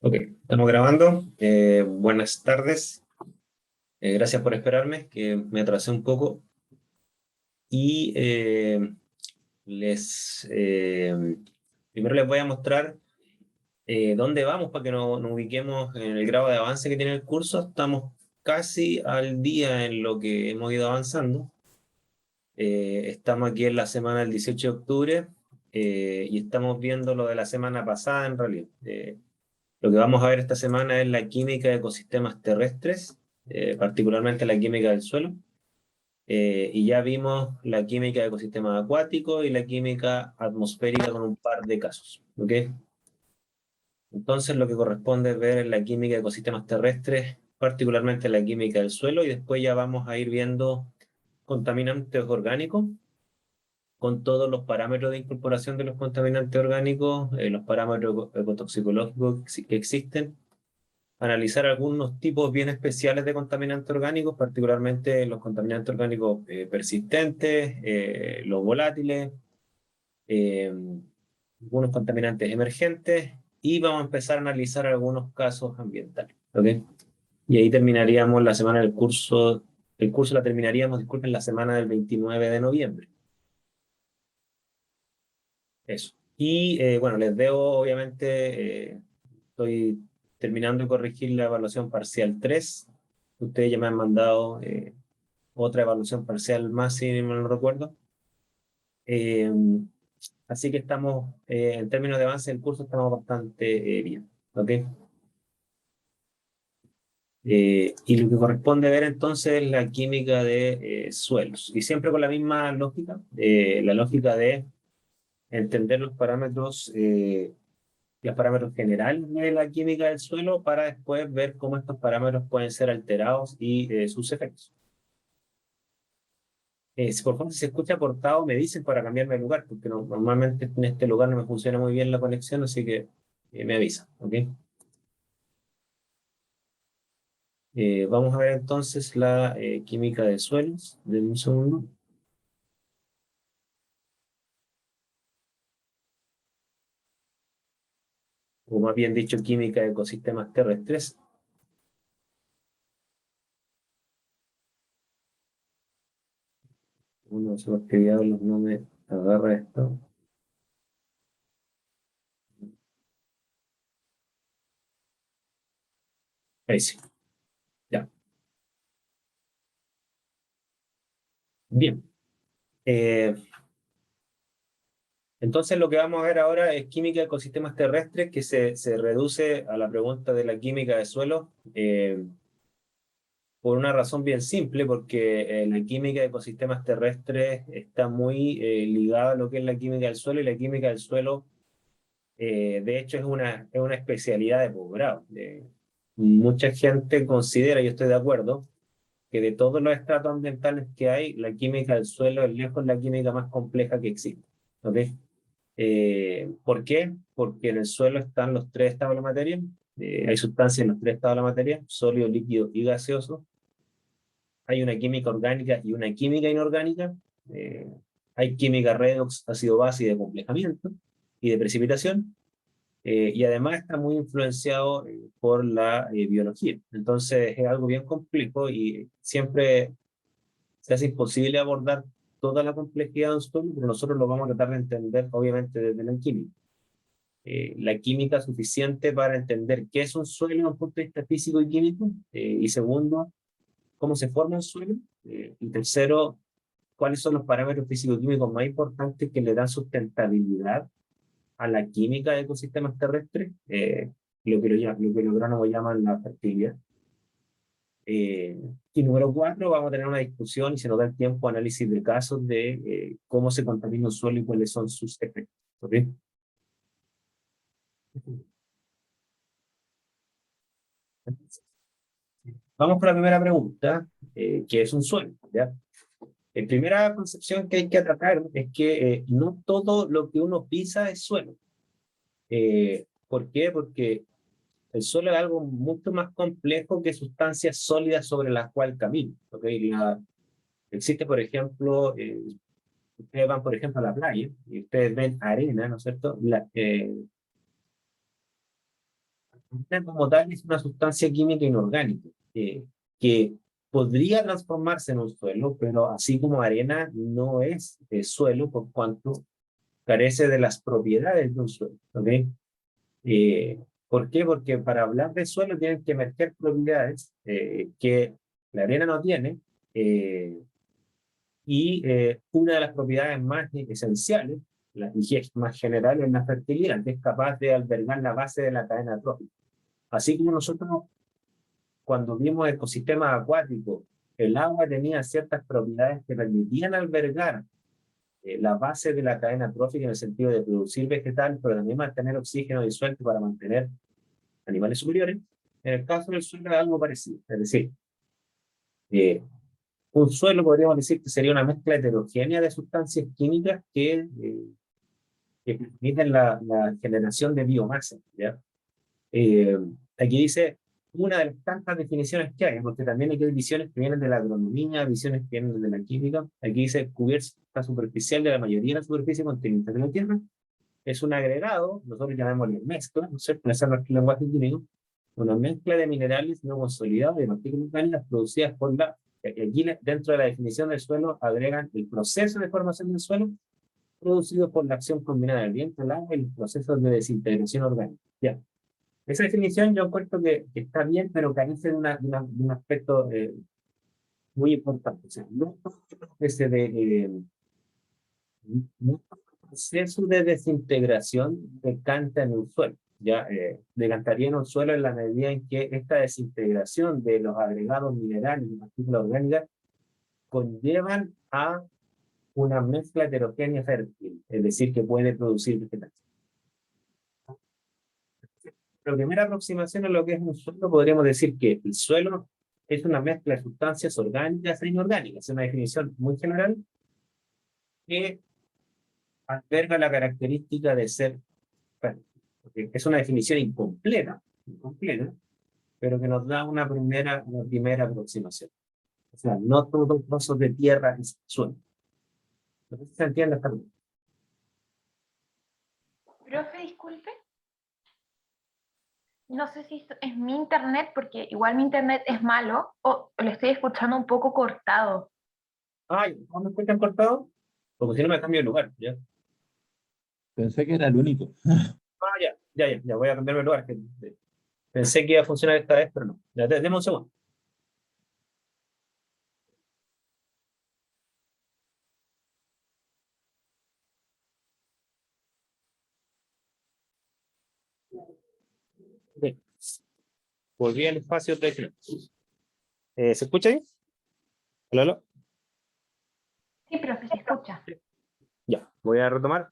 Ok, estamos grabando. Buenas tardes. Gracias por esperarme, que me atrasé un poco. Y primero les voy a mostrar dónde vamos para que nos ubiquemos en el grado de avance que tiene el curso. Estamos casi al día en lo que hemos ido avanzando. Estamos aquí en la semana del 18 de octubre y estamos viendo lo de la semana pasada en realidad. Lo que vamos a ver esta semana es la química de ecosistemas terrestres, particularmente la química del suelo. Y ya vimos la química de ecosistemas acuáticos y la química atmosférica con un par de casos. ¿Ok? Entonces lo que corresponde es ver la química de ecosistemas terrestres, particularmente la química del suelo, y después ya vamos a ir viendo contaminantes orgánicos con todos los parámetros de incorporación de los contaminantes orgánicos, los parámetros ecotoxicológicos que existen, analizar algunos tipos bien especiales de contaminantes orgánicos, particularmente los contaminantes orgánicos persistentes, los volátiles, eh, algunos contaminantes emergentes, y vamos a empezar a analizar algunos casos ambientales. ¿Ok? Y ahí terminaríamos la semana del curso. El curso la terminaríamos, disculpen, la semana del 29 de noviembre. Eso. Y bueno, les debo, obviamente, estoy terminando de corregir la evaluación parcial 3. Ustedes ya me han mandado otra evaluación parcial más, si no lo recuerdo. Eh, Así que estamos, en términos de avance del curso, estamos bastante bien. ¿Ok? Y lo que corresponde ver entonces es la química de suelos. Y siempre con la misma lógica, la lógica de entender los parámetros generales de la química del suelo para después ver cómo estos parámetros pueden ser alterados y sus efectos. Si por favor si se escucha cortado, me dicen para cambiarme de lugar, porque normalmente en este lugar no me funciona muy bien la conexión, así que me avisan, ¿ok? Vamos a ver entonces la química de suelos. Denme un segundo. O más bien dicho, química de ecosistemas terrestres. Uno de los que diablos no me agarra esto. Ahí sí, ya. Bien. Eh, Entonces lo que vamos a ver ahora es química de ecosistemas terrestres, que se reduce a la pregunta de la química de suelo, por una razón bien simple, porque la química de ecosistemas terrestres está muy ligada a lo que es la química del suelo, y la química del suelo, de hecho, es una especialidad de posgrado. Mucha gente considera, y yo estoy de acuerdo, que de todos los estratos ambientales que hay, la química del suelo es lejos la química más compleja que existe. ¿Ok? ¿Por qué? Porque en el suelo están los tres estados de la materia. Hay sustancias en los tres estados de la materia: sólido, líquido y gaseoso. Hay una química orgánica y una química inorgánica. Eh, Hay química redox, ácido base y de complejamiento y de precipitación. Y además está muy influenciado por la biología. Entonces es algo bien complejo y siempre se hace imposible abordar toda la complejidad de un suelo, pero nosotros lo vamos a tratar de entender, obviamente, desde la química. La química suficiente para entender qué es un suelo desde un punto de vista físico y químico, y segundo, cómo se forma un suelo, y tercero, cuáles son los parámetros físico-químicos más importantes que le dan sustentabilidad a la química de ecosistemas terrestres, lo que los agrónomos llaman la fertilidad. Eh, y número cuatro, vamos a tener una discusión, y si nos da el tiempo, análisis de casos de cómo se contamina un suelo y cuáles son sus efectos. ¿Ok? Vamos con la primera pregunta, que es un suelo, ¿ya? La primera concepción que hay que atacar es que no todo lo que uno pisa es suelo. ¿Por qué? Porque el suelo es algo mucho más complejo que sustancias sólidas sobre las cuales camina. ¿Okay? Existe, por ejemplo, ustedes van, por ejemplo, a la playa y ustedes ven arena, ¿no es cierto? como tal es una sustancia química inorgánica que podría transformarse en un suelo, pero así como arena no es suelo por cuanto carece de las propiedades de un suelo. ¿Ok? ¿Por qué? Porque para hablar de suelo tienen que emerger propiedades que la arena no tiene, eh, y una de las propiedades más esenciales, y más general, es la fertilidad, que es capaz de albergar la base de la cadena trófica. Así como nosotros, cuando vimos ecosistemas acuáticos, el agua tenía ciertas propiedades que permitían albergar la base de la cadena trófica en el sentido de producir vegetal, pero también mantener oxígeno disuelto para mantener animales superiores. En el caso del suelo es algo parecido. Es decir, eh, un suelo podríamos decir que sería una mezcla heterogénea de sustancias químicas que permiten la generación de biomasa. ¿Ya? Eh, Aquí dice una de las tantas definiciones que hay, porque también hay visiones que vienen de la agronomía, visiones que vienen de la química. Aquí dice cubierta superficial de la mayoría de la superficie continental de la Tierra. Es un agregado, nosotros llamémosle mezcla, ¿no es cierto? Ese es nuestro lenguaje químico, una mezcla de minerales no consolidados de partículas orgánicas producidas por aquí dentro de la definición del suelo agregan el proceso de formación del suelo producido por la acción combinada del viento, el agua y los procesos de desintegración orgánica. Ya. Esa definición yo encuentro que está bien, pero carece de un aspecto muy importante. O sea, no ese no proceso de desintegración decanta en un suelo. Ya decantaría en un suelo en la medida en que esta desintegración de los agregados minerales y partículas orgánicas conllevan a una mezcla heterogénea fértil, es decir, que puede producir vegetación. La primera aproximación a lo que es un suelo, podríamos decir que el suelo es una mezcla de sustancias orgánicas e inorgánicas. Es una definición muy general que alberga la característica de ser fértil. Es una definición incompleta, pero que nos da una primera aproximación. O sea, no todos los trozos de tierra es suelo. No sé si se entiende esta pregunta. Profe, disculpe. No sé si es mi internet, porque igual mi internet es malo, o lo estoy escuchando un poco cortado. Ay, ¿no me escuchan cortado? Porque si no me cambio de lugar, ¿ya? Pensé que era el único. Ya, voy a cambiarme de lugar. Pensé que iba a funcionar esta vez, pero no. Ya, deme un segundo. Ok. Volví al espacio tradicional. ¿Se escucha bien? ¿Aló, aló? Sí, profe, se escucha. Ya, voy a retomar.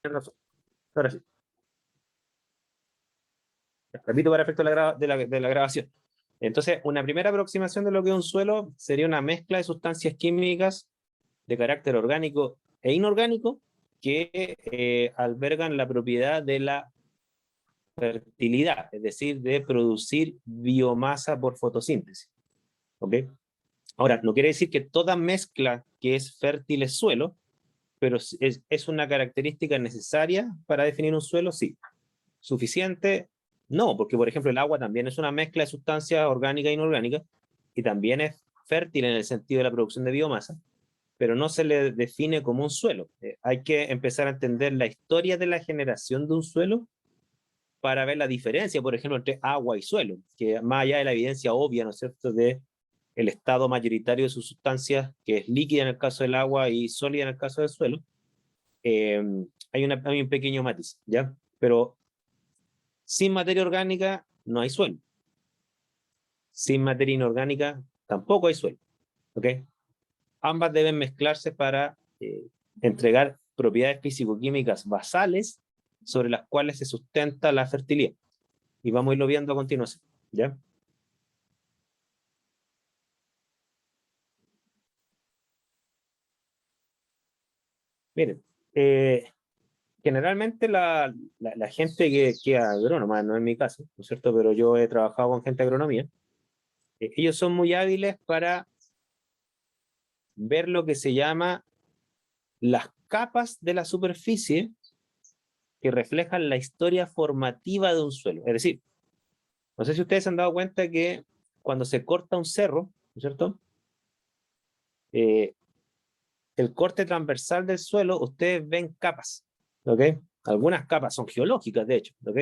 Tienes razón. Ahora sí. Repito para efecto de la grabación. Entonces, una primera aproximación de lo que es un suelo sería una mezcla de sustancias químicas de carácter orgánico e inorgánico que albergan la propiedad de la fertilidad, es decir, de producir biomasa por fotosíntesis. ¿Ok? Ahora, no quiere decir que toda mezcla que es fértil es suelo, pero es una característica necesaria para definir un suelo, sí. ¿Suficiente? No, porque por ejemplo el agua también es una mezcla de sustancias orgánicas e inorgánicas y también es fértil en el sentido de la producción de biomasa, pero no se le define como un suelo. Hay que empezar a entender la historia de la generación de un suelo para ver la diferencia, por ejemplo, entre agua y suelo, que más allá de la evidencia obvia, ¿no es cierto?, de el estado mayoritario de sus sustancias, que es líquida en el caso del agua y sólida en el caso del suelo, eh, hay un pequeño matiz, ¿ya? Pero sin materia orgánica no hay suelo. Sin materia inorgánica tampoco hay suelo, ¿ok? Ambas deben mezclarse para entregar propiedades físico-químicas basales sobre las cuales se sustenta la fertilidad. Y vamos a irlo viendo a continuación, ¿ya? Miren, generalmente la gente que es agrónoma, no es mi caso, ¿no es cierto? Pero yo he trabajado con gente de agronomía. Ellos son muy hábiles para ver lo que se llama las capas de la superficie que reflejan la historia formativa de un suelo. Es decir, No sé si ustedes se han dado cuenta que cuando se corta un cerro, ¿no es cierto? El corte transversal del suelo, ustedes ven capas, ¿ok? Algunas capas son geológicas, de hecho, ¿ok?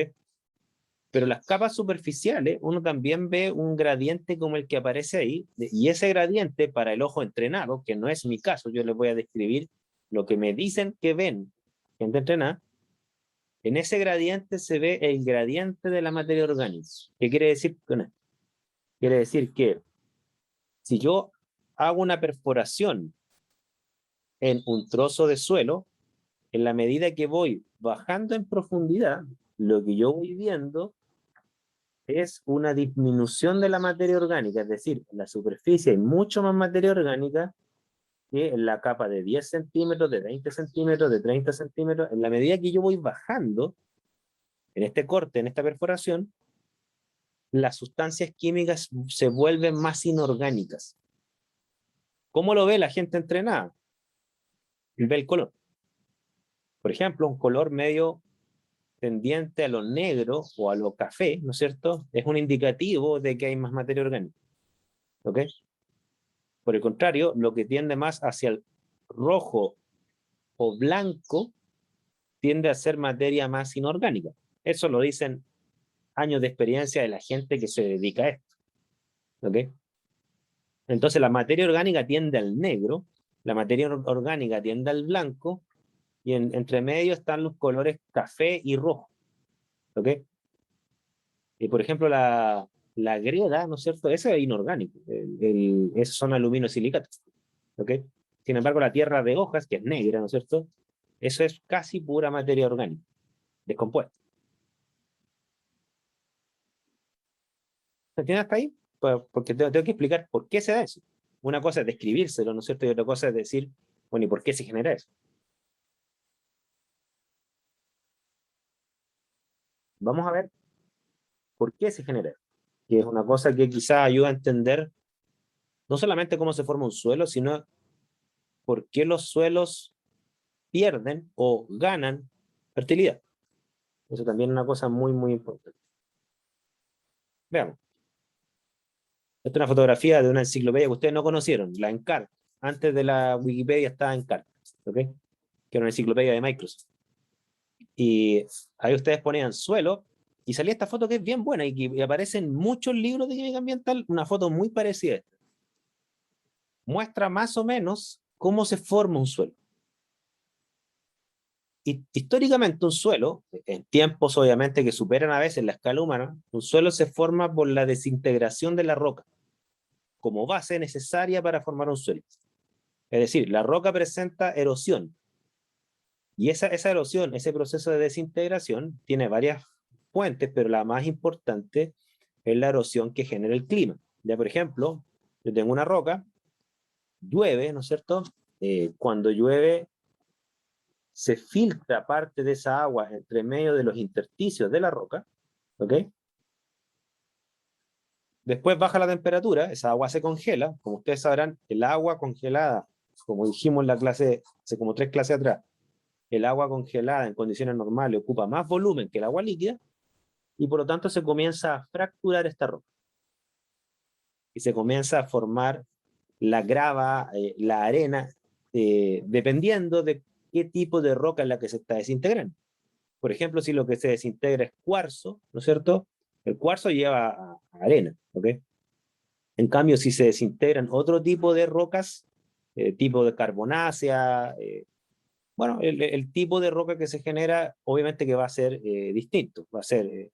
Pero las capas superficiales, uno también ve un gradiente como el que aparece ahí, y ese gradiente para el ojo entrenado, que no es mi caso, yo les voy a describir lo que me dicen que ven, gente entrenada, en ese gradiente se ve el gradiente de la materia orgánica. ¿Qué quiere decir con esto? Quiere decir que si yo hago una perforación en un trozo de suelo, en la medida que voy bajando en profundidad, lo que yo voy viendo es una disminución de la materia orgánica, es decir, en la superficie hay mucho más materia orgánica que en la capa de 10 centímetros, de 20 centímetros, de 30 centímetros. En la medida que yo voy bajando en este corte, en esta perforación, las sustancias químicas se vuelven más inorgánicas. ¿Cómo lo ve la gente entrenada? Ve el color. Por ejemplo, un color medio tendiente a lo negro o a lo café, ¿no es cierto? Es un indicativo de que hay más materia orgánica. ¿Ok? Por el contrario, lo que tiende más hacia el rojo o blanco tiende a ser materia más inorgánica. Eso lo dicen años de experiencia de la gente que se dedica a esto. ¿Ok? Entonces la materia orgánica tiende al negro, la materia orgánica tiende al blanco, y entre medio están los colores café y rojo. ¿Ok? Y por ejemplo, la greda, ¿no es cierto? Ese es inorgánico. Esos son aluminosilicatos. ¿Ok? Sin embargo, la tierra de hojas, que es negra, ¿no es cierto? Eso es casi pura materia orgánica, descompuesta. ¿Se entiende hasta ahí? Pues, porque tengo que explicar por qué se da eso. Una cosa es describírselo, ¿no es cierto? Y otra cosa es decir, bueno, ¿y por qué se genera eso? Vamos a ver por qué se genera eso, que es una cosa que quizás ayuda a entender no solamente cómo se forma un suelo, sino por qué los suelos pierden o ganan fertilidad. Eso también es una cosa muy, muy importante. Veamos. Esta es una fotografía de una enciclopedia que ustedes no conocieron, la Encarta. Antes de la Wikipedia estaba Encarta, ¿ok? Que era una enciclopedia de Microsoft. Y ahí ustedes ponían suelo y salía esta foto que es bien buena y aparece en muchos libros de química ambiental, una foto muy parecida a esta. Muestra más o menos cómo se forma un suelo. Y históricamente un suelo, en tiempos obviamente que superan a veces la escala humana, un suelo se forma por la desintegración de la roca como base necesaria para formar un suelo. Es decir, la roca presenta erosión y esa erosión, ese proceso de desintegración tiene varias fuentes, pero la más importante es la erosión que genera el clima. Ya, por ejemplo, yo tengo una roca, llueve, ¿no es cierto? Cuando llueve se filtra parte de esa agua entre medio de los intersticios de la roca, ¿ok? Después baja la temperatura, esa agua se congela, como ustedes sabrán, el agua congelada, como dijimos en la clase, hace como 3 clases atrás, el agua congelada en condiciones normales ocupa más volumen que el agua líquida y por lo tanto se comienza a fracturar esta roca y se comienza a formar la grava, la arena, dependiendo de qué tipo de roca es la que se está desintegrando. Por ejemplo, si lo que se desintegra es cuarzo, ¿no es cierto? El cuarzo lleva a arena, ¿ok? En cambio, si se desintegran otro tipo de rocas, tipo de carbonácea, bueno, el tipo de roca que se genera, obviamente que va a ser distinto, va a ser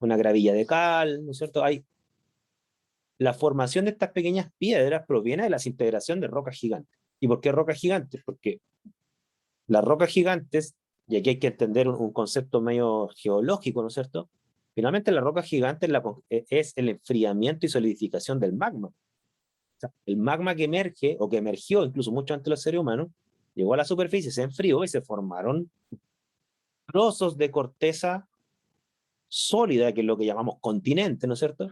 una gravilla de cal, ¿no es cierto? La formación de estas pequeñas piedras proviene de la desintegración de rocas gigantes. ¿Y por qué rocas gigantes? Porque las rocas gigantes, y aquí hay que entender un concepto medio geológico, ¿no es cierto? Finalmente, la roca gigante es el enfriamiento y solidificación del magma. O sea, el magma que emerge, o que emergió incluso mucho antes de los seres humanos, llegó a la superficie, se enfrió y se formaron trozos de corteza sólida, que es lo que llamamos continente, ¿no es cierto?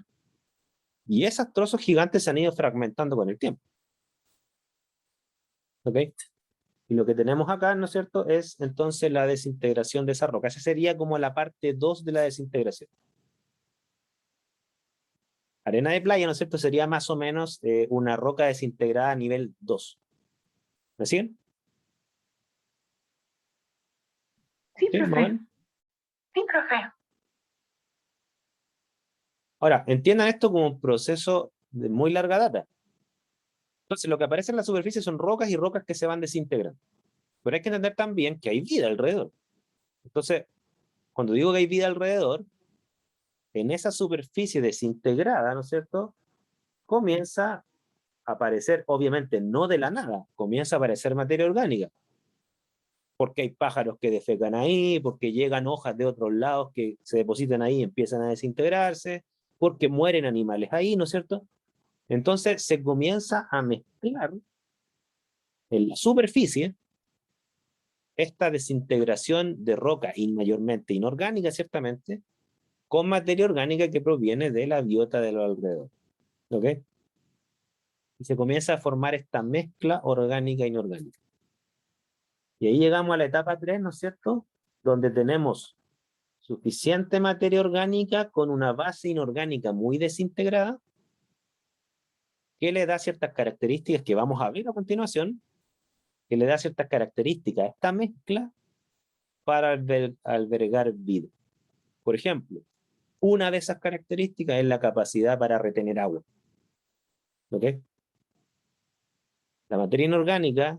Y esos trozos gigantes se han ido fragmentando con el tiempo. ¿Ok? Y lo que tenemos acá, ¿no es cierto?, es entonces la desintegración de esa roca. Esa sería como la parte 2 de la desintegración. Arena de playa, ¿no es cierto? Sería más o menos una roca desintegrada a nivel 2. ¿Me siguen? Sí, ¿Sí? ¿Más o profe. menos? Sí, profe. Ahora, entiendan esto como un proceso de muy larga data. Entonces, lo que aparece en la superficie son rocas y rocas que se van desintegrando. Pero hay que entender también que hay vida alrededor. Entonces, cuando digo que hay vida alrededor, en esa superficie desintegrada, ¿no es cierto? Comienza a aparecer, obviamente no de la nada, comienza a aparecer materia orgánica. Porque hay pájaros que defecan ahí, porque llegan hojas de otros lados que se depositan ahí y empiezan a desintegrarse, porque mueren animales ahí, ¿no es cierto? Entonces se comienza a mezclar en la superficie esta desintegración de roca, y mayormente inorgánica, ciertamente, con materia orgánica que proviene de la biota de los alrededor. ¿Ok? Y se comienza a formar esta mezcla orgánica e inorgánica. Y ahí llegamos a la etapa 3, ¿no es cierto? Donde tenemos suficiente materia orgánica con una base inorgánica muy desintegrada, que le da ciertas características que vamos a ver a continuación, que le da ciertas características a esta mezcla para albergar vida. Por ejemplo, una de esas características es la capacidad para retener agua. ¿Ok? La materia inorgánica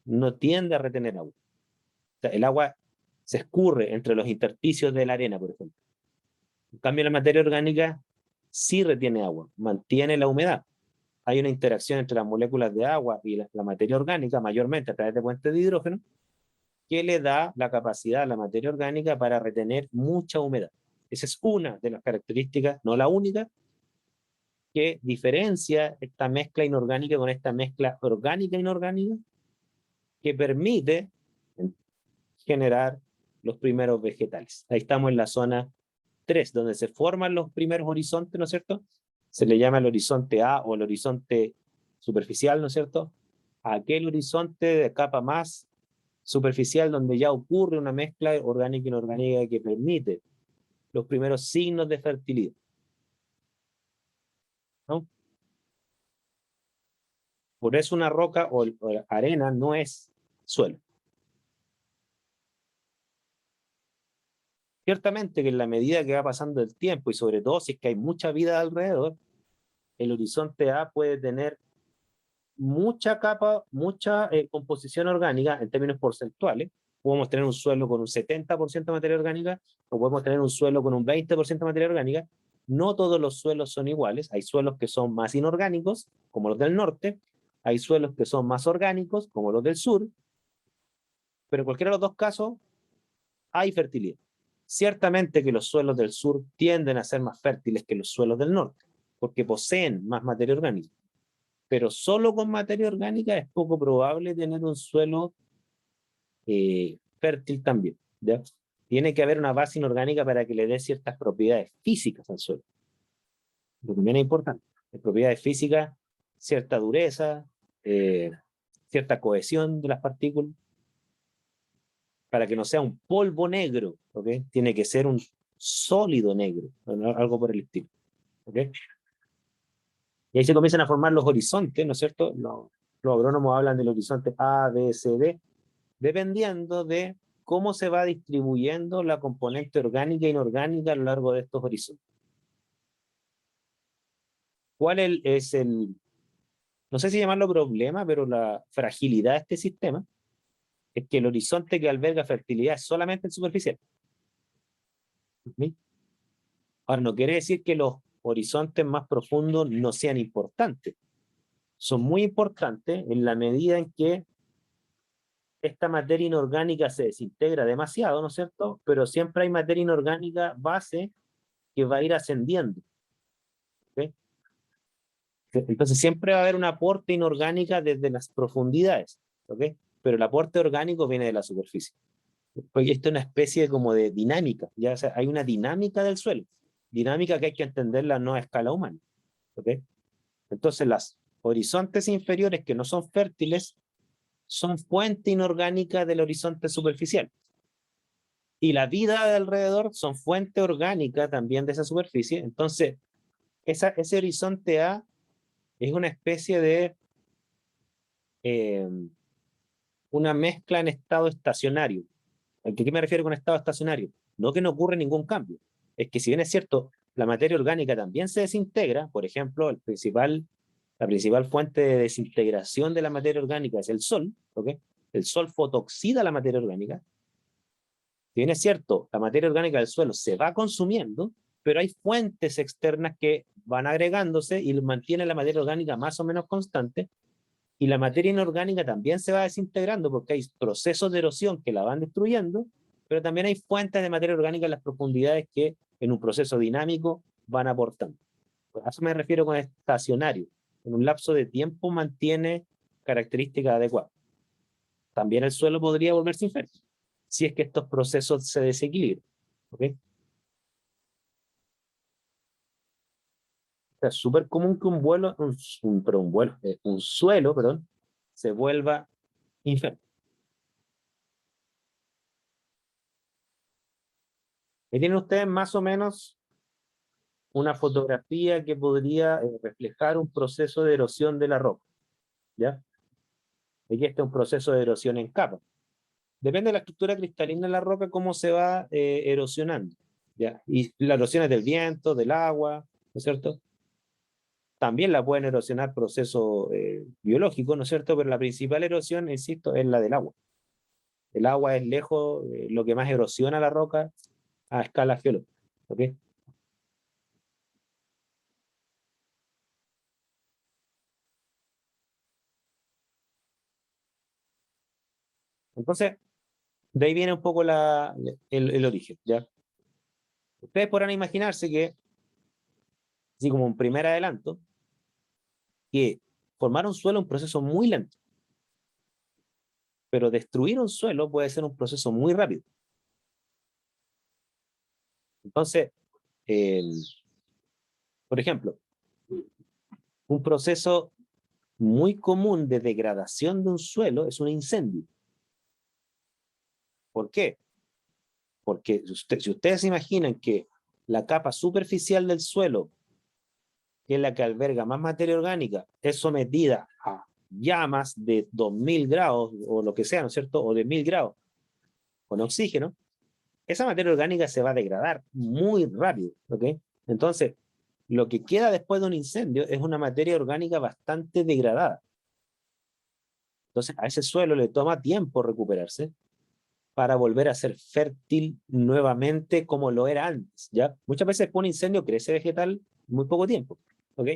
no tiende a retener agua. O sea, el agua se escurre entre los intersticios de la arena, por ejemplo. En cambio, la materia orgánica sí retiene agua, mantiene la humedad. Hay una interacción entre las moléculas de agua y la materia orgánica, mayormente a través de puentes de hidrógeno, que le da la capacidad a la materia orgánica para retener mucha humedad. Esa es una de las características, no la única, que diferencia esta mezcla inorgánica con esta mezcla orgánica-inorgánica, que permite generar los primeros vegetales. Ahí estamos en la zona 3, donde se forman los primeros horizontes, ¿no es cierto? Se le llama el horizonte A o el horizonte superficial, ¿no es cierto? Aquel horizonte de capa más superficial donde ya ocurre una mezcla orgánica e inorgánica que permite los primeros signos de fertilidad. ¿No? Por eso una roca o arena no es suelo. Ciertamente que en la medida que va pasando el tiempo y sobre todo si es que hay mucha vida alrededor, el horizonte A puede tener mucha capa, mucha composición orgánica en términos porcentuales. Podemos tener un suelo con un 70% de materia orgánica o podemos tener un suelo con un 20% de materia orgánica. No todos los suelos son iguales. Hay suelos que son más inorgánicos, como los del norte. Hay suelos que son más orgánicos, como los del sur. Pero en cualquiera de los dos casos hay fertilidad. Ciertamente que los suelos del sur tienden a ser más fértiles que los suelos del norte, porque poseen más materia orgánica. Pero solo con materia orgánica es poco probable tener un suelo fértil también. ¿Ya? Tiene que haber una base inorgánica para que le dé ciertas propiedades físicas al suelo. Lo que también es importante. Las propiedades físicas, cierta dureza, cierta cohesión de las partículas, para que no sea un polvo negro, ¿ok? Tiene que ser un sólido negro, algo por el estilo. ¿Ok? Y ahí se comienzan a formar los horizontes, ¿no es cierto? Los agrónomos hablan del horizonte A, B, C, D, dependiendo de cómo se va distribuyendo la componente orgánica e inorgánica a lo largo de estos horizontes. ¿Cuál es el, no sé si llamarlo problema, pero la fragilidad de este sistema es que el horizonte que alberga fertilidad es solamente el superficial? ¿Sí? Ahora, no quiere decir que los horizontes más profundos no sean importantes. Son muy importantes en la medida en que esta materia inorgánica se desintegra demasiado, ¿no es cierto? Pero siempre hay materia inorgánica base que va a ir ascendiendo. ¿Okay? Entonces siempre va a haber un aporte inorgánica desde las profundidades, ¿ok? Pero el aporte orgánico viene de la superficie. Porque esto es una especie como de dinámica, ya, o sea, hay una dinámica del suelo, dinámica que hay que entenderla no a escala humana, ¿ok? Entonces los horizontes inferiores que no son fértiles son fuente inorgánica del horizonte superficial. Y la vida de alrededor son fuente orgánica también de esa superficie. Entonces, ese horizonte A es una especie de una mezcla en estado estacionario. ¿A qué me refiero con estado estacionario? No que no ocurre ningún cambio. Es que si bien es cierto, la materia orgánica también se desintegra. Por ejemplo, la principal fuente de desintegración de la materia orgánica es el sol, ¿ok? El sol fotooxida la materia orgánica. Si bien es cierto, la materia orgánica del suelo se va consumiendo, pero hay fuentes externas que van agregándose y mantienen la materia orgánica más o menos constante, y la materia inorgánica también se va desintegrando porque hay procesos de erosión que la van destruyendo, pero también hay fuentes de materia orgánica en las profundidades que en un proceso dinámico van aportando. A eso me refiero con estacionario. En un lapso de tiempo mantiene características adecuadas. También el suelo podría volverse infértil si es que estos procesos se desequilibran. ¿Okay? O sea, es súper común que un suelo, perdón, se vuelva infértil. Y tienen ustedes más o menos una fotografía que podría reflejar un proceso de erosión de la roca, ¿ya? Aquí este es un proceso de erosión en capa. Depende de la estructura cristalina de la roca, cómo se va erosionando, ¿ya? Y la erosión es del viento, del agua, ¿no es cierto? También la pueden erosionar procesos biológicos, ¿no es cierto? Pero la principal erosión, insisto, es la del agua. El agua es lejos lo que más erosiona la roca a escala geológica, ¿ok? Entonces, de ahí viene un poco el origen, ¿ya? Ustedes podrán imaginarse que, así como un primer adelanto, que formar un suelo es un proceso muy lento, pero destruir un suelo puede ser un proceso muy rápido. Entonces, eh, por ejemplo, un proceso muy común de degradación de un suelo es un incendio. ¿Por qué? Porque si ustedes se imaginan que la capa superficial del suelo, que es la que alberga más materia orgánica, es sometida a llamas de 2000 grados o lo que sea, ¿no es cierto? O de 1000 grados con oxígeno, esa materia orgánica se va a degradar muy rápido, ¿ok? Entonces, lo que queda después de un incendio es una materia orgánica bastante degradada. Entonces, a ese suelo le toma tiempo recuperarse para volver a ser fértil nuevamente como lo era antes, ¿ya? Muchas veces después de un incendio crece vegetal muy poco tiempo, ¿ok?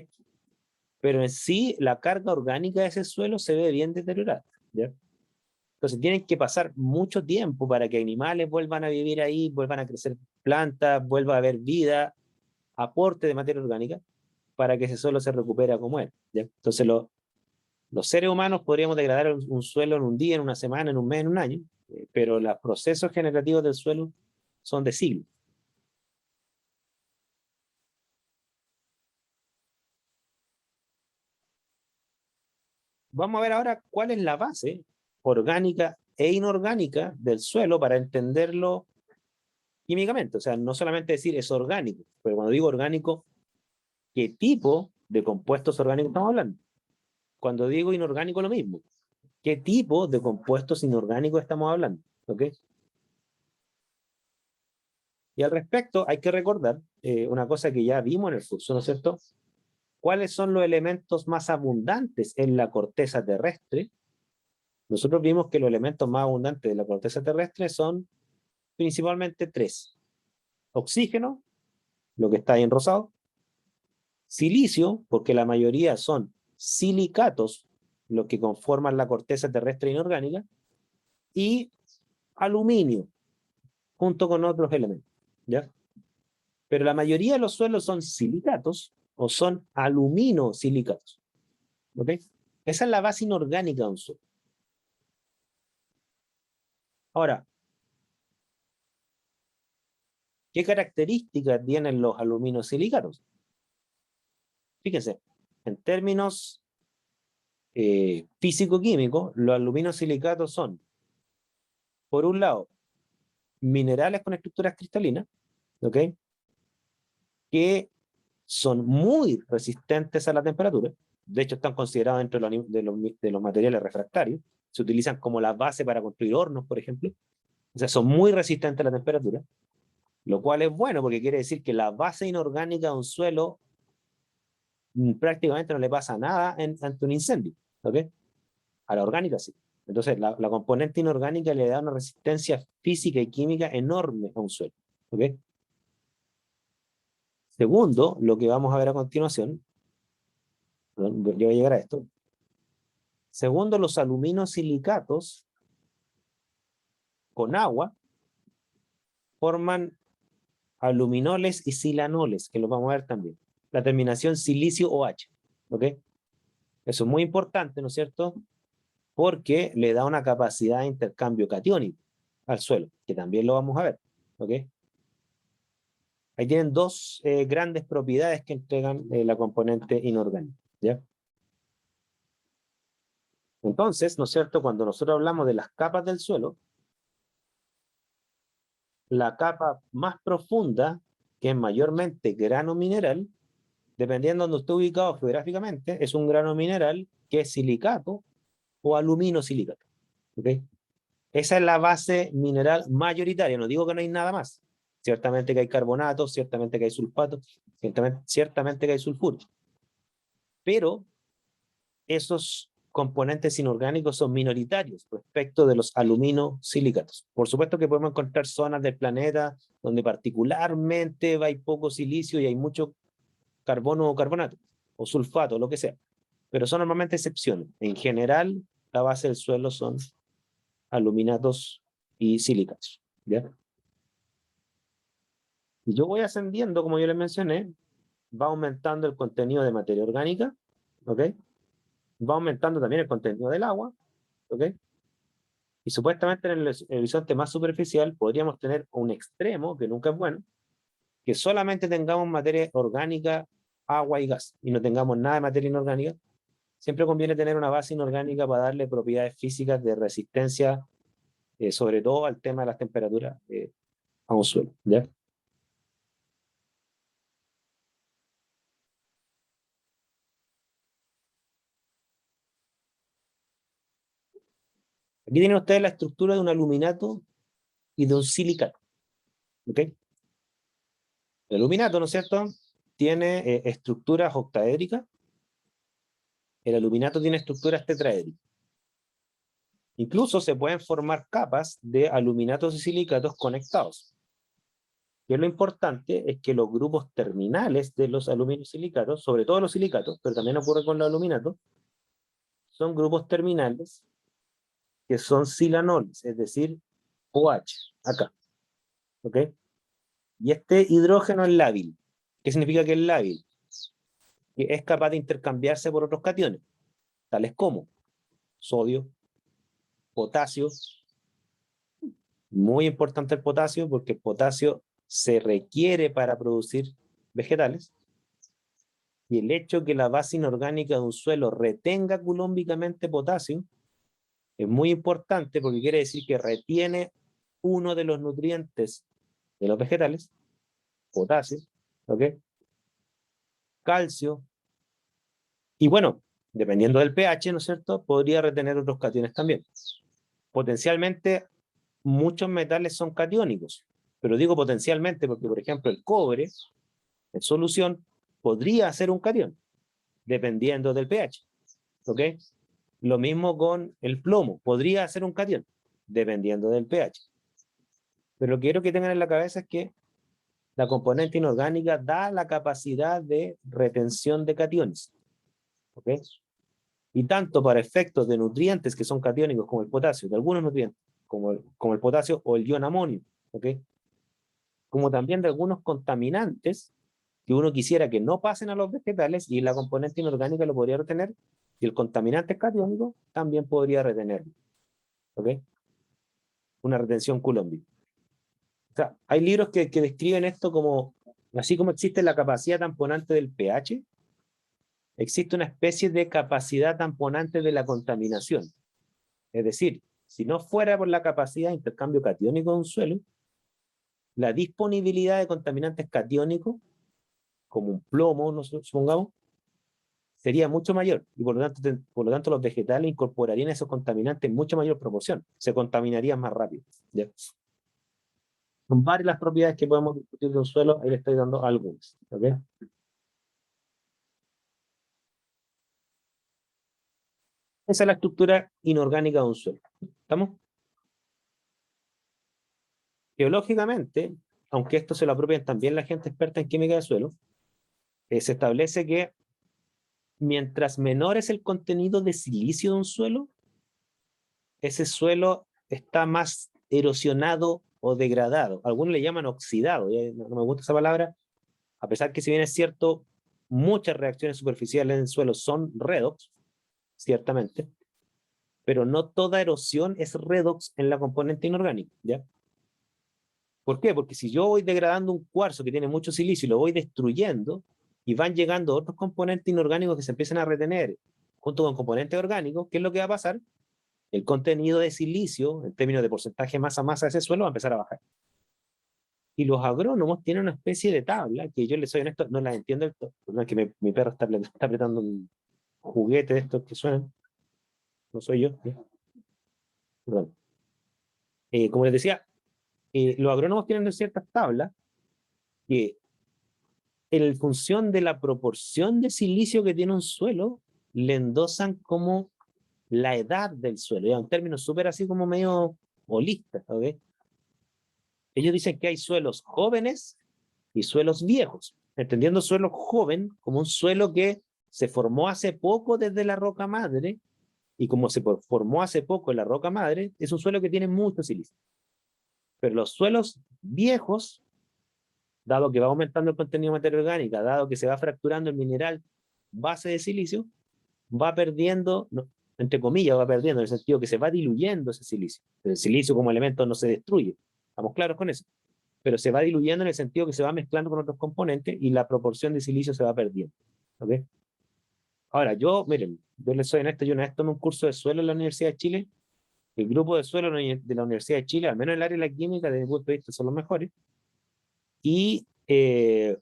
Pero en sí la carga orgánica de ese suelo se ve bien deteriorada, ¿ya? Entonces tienen que pasar mucho tiempo para que animales vuelvan a vivir ahí, vuelvan a crecer plantas, vuelva a haber vida, aporte de materia orgánica, para que ese suelo se recupere como era, ¿ya? Entonces los seres humanos podríamos degradar un suelo en un día, en una semana, en un mes, en un año, pero los procesos generativos del suelo son de siglos. Vamos a ver ahora cuál es la base orgánica e inorgánica del suelo para entenderlo químicamente. O sea, no solamente decir es orgánico, pero cuando digo orgánico, ¿qué tipo de compuestos orgánicos estamos hablando? Cuando digo inorgánico, lo mismo. ¿Qué tipo de compuestos inorgánicos estamos hablando? ¿Ok? Y al respecto, hay que recordar una cosa que ya vimos en el curso, ¿no es cierto? ¿Cuáles son los elementos más abundantes en la corteza terrestre? Nosotros vimos que los elementos más abundantes de la corteza terrestre son principalmente tres. Oxígeno, lo que está ahí en rosado. Silicio, porque la mayoría son silicatos, los que conforman la corteza terrestre inorgánica. Y aluminio, junto con otros elementos, ¿ya? Pero la mayoría de los suelos son silicatos o son aluminosilicatos, ¿ok? Esa es la base inorgánica de un suelo. Ahora, ¿qué características tienen los aluminosilicatos? Fíjense, en términos físico-químicos, los aluminosilicatos son, por un lado, minerales con estructuras cristalinas, ¿ok? Que son muy resistentes a la temperatura. De hecho, están considerados dentro de los materiales refractarios. Se utilizan como la base para construir hornos, por ejemplo. O sea, son muy resistentes a la temperatura, lo cual es bueno porque quiere decir que la base inorgánica de un suelo prácticamente no le pasa nada ante un incendio, ¿ok? A la orgánica sí. Entonces, la componente inorgánica le da una resistencia física y química enorme a un suelo, ¿ok? Segundo, lo que vamos a ver a continuación, perdón, yo voy a llegar a esto. Segundo, los aluminosilicatos con agua forman aluminoles y silanoles, que los vamos a ver también. La terminación silicio OH, ¿ok? Eso es muy importante, ¿no es cierto? Porque le da una capacidad de intercambio catiónico al suelo, que también lo vamos a ver, ¿ok? Ahí tienen dos grandes propiedades que entregan la componente inorgánica, ¿ya? Entonces, ¿no es cierto? Cuando nosotros hablamos de las capas del suelo, la capa más profunda, que es mayormente grano mineral, dependiendo de donde esté ubicado geográficamente, es un grano mineral que es silicato o aluminosilicato, ¿ok? Esa es la base mineral mayoritaria, no digo que no hay nada más. Ciertamente que hay carbonatos, ciertamente que hay sulfatos, ciertamente que hay sulfuro. Pero esos componentes inorgánicos son minoritarios respecto de los aluminosilicatos. Por supuesto que podemos encontrar zonas del planeta donde particularmente hay poco silicio y hay mucho carbono o carbonato, o sulfato, lo que sea. Pero son normalmente excepciones. En general, la base del suelo son aluminatos y silicatos, ¿ya? Y yo voy ascendiendo, como yo les mencioné, va aumentando el contenido de materia orgánica, ¿ok? Va aumentando también el contenido del agua, ¿ok? Y supuestamente en el horizonte más superficial podríamos tener un extremo, que nunca es bueno, que solamente tengamos materia orgánica, agua y gas, y no tengamos nada de materia inorgánica. Siempre conviene tener una base inorgánica para darle propiedades físicas de resistencia, sobre todo al tema de las temperaturas a un suelo, ¿ya? Aquí tienen ustedes la estructura de un aluminato y de un silicato, ¿ok? El aluminato, ¿no es cierto?, tiene estructuras octaédricas. El aluminato tiene estructuras tetraédricas. Incluso se pueden formar capas de aluminatos y silicatos conectados. Y lo importante es que los grupos terminales de los aluminosilicatos, sobre todo los silicatos, pero también ocurre con los aluminatos, son grupos terminales que son silanoles, es decir, OH, acá. ¿Ok? Y este hidrógeno es lábil. ¿Qué significa que es lábil? Que es capaz de intercambiarse por otros cationes, tales como sodio, potasio. Muy importante el potasio, porque el potasio se requiere para producir vegetales. Y el hecho que la base inorgánica de un suelo retenga culómbicamente potasio es muy importante porque quiere decir que retiene uno de los nutrientes de los vegetales, potasio, ¿ok? Calcio, y bueno, dependiendo del pH, ¿no es cierto?, podría retener otros cationes también. Potencialmente, muchos metales son catiónicos, pero digo potencialmente porque, por ejemplo, el cobre, en solución, podría ser un catión, dependiendo del pH, ¿ok? Lo mismo con el plomo, podría ser un catión, dependiendo del pH. Pero lo que quiero que tengan en la cabeza es que la componente inorgánica da la capacidad de retención de cationes, ¿ok? Y tanto para efectos de nutrientes que son catiónicos como el potasio, de algunos nutrientes, como el potasio o el ion amonio, ¿ok? Como también de algunos contaminantes que uno quisiera que no pasen a los vegetales y la componente inorgánica lo podría retener, y el contaminante catiónico también podría retenerlo, ¿ok? Una retención Coulombic. O sea, hay libros que describen esto como, así como existe la capacidad tamponante del pH, existe una especie de capacidad tamponante de la contaminación. Es decir, si no fuera por la capacidad de intercambio catiónico de un suelo, la disponibilidad de contaminantes catiónicos como un plomo, supongamos, sería mucho mayor, y por lo tanto los vegetales incorporarían esos contaminantes en mucha mayor proporción, se contaminarían más rápido. ¿Ya? Son varias las propiedades que podemos discutir de un suelo, ahí le estoy dando algunas. ¿Okay? Esa es la estructura inorgánica de un suelo. ¿Estamos? Geológicamente, aunque esto se lo apropian también la gente experta en química de suelo, se establece que mientras menor es el contenido de silicio de un suelo, ese suelo está más erosionado o degradado. Algunos le llaman oxidado, no me gusta esa palabra, a pesar que si bien es cierto, muchas reacciones superficiales en el suelo son redox, ciertamente, pero no toda erosión es redox en la componente inorgánica, ¿ya? ¿Por qué? Porque si yo voy degradando un cuarzo que tiene mucho silicio y lo voy destruyendo, y van llegando otros componentes inorgánicos que se empiezan a retener junto con componentes orgánicos, ¿qué es lo que va a pasar? El contenido de silicio, en términos de porcentaje masa-masa de ese suelo, va a empezar a bajar. Y los agrónomos tienen una especie de tabla, que yo les soy honesto, no la entiendo, no es que mi perro está apretando un juguete de estos que suenan, no soy yo. Perdón. Como les decía, los agrónomos tienen ciertas tablas que en función de la proporción de silicio que tiene un suelo, le endosan como la edad del suelo, ya un término súper así como medio holista, ¿ok? Ellos dicen que hay suelos jóvenes y suelos viejos, entendiendo suelo joven como un suelo que se formó hace poco desde la roca madre, y como se formó hace poco en la roca madre, es un suelo que tiene mucho silicio. Pero los suelos viejos, dado que va aumentando el contenido de materia orgánica, dado que se va fracturando el mineral base de silicio, va perdiendo, no, entre comillas, va perdiendo, en el sentido que se va diluyendo ese silicio. El silicio como elemento no se destruye, estamos claros con eso, pero se va diluyendo en el sentido que se va mezclando con otros componentes y la proporción de silicio se va perdiendo. ¿Okay? Ahora, miren, yo les soy honesto, yo una vez tomé un curso de suelo en la Universidad de Chile, el grupo de suelo de la Universidad de Chile, al menos en el área de la química, desde mi punto de vista, son los mejores, y ellos